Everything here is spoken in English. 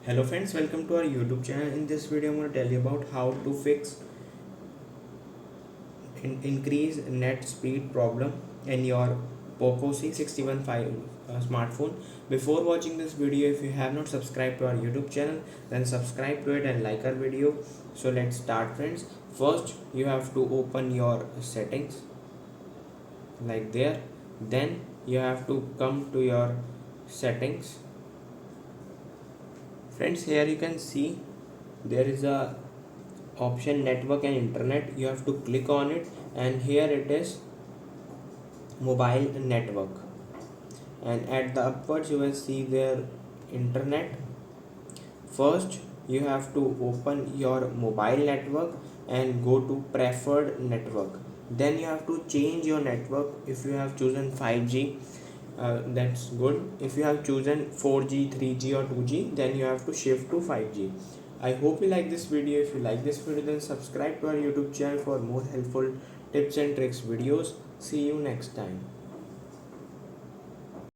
Hello friends, welcome to our YouTube channel. In this video, I'm going to tell you about how to fix increase net speed problem in your Poco C61 smartphone. Before watching this video, if you have not subscribed to our YouTube channel, then subscribe to it and like our video. So let's start friends. First, you have to open your settings like there. Then you have to come to your settings. Friends, here you can see there is a option network and internet. You have to click on it, and here it is mobile network, and at the upwards you will see their internet. First you have to open your mobile network and go to preferred network. Then you have to change your network. If you have chosen 5G, that's good. If you have chosen 4G, 3G or 2G, then you have to shift to 5G. I hope you like this video. If you like this video, then subscribe to our YouTube channel for more helpful tips and tricks videos. See you next time.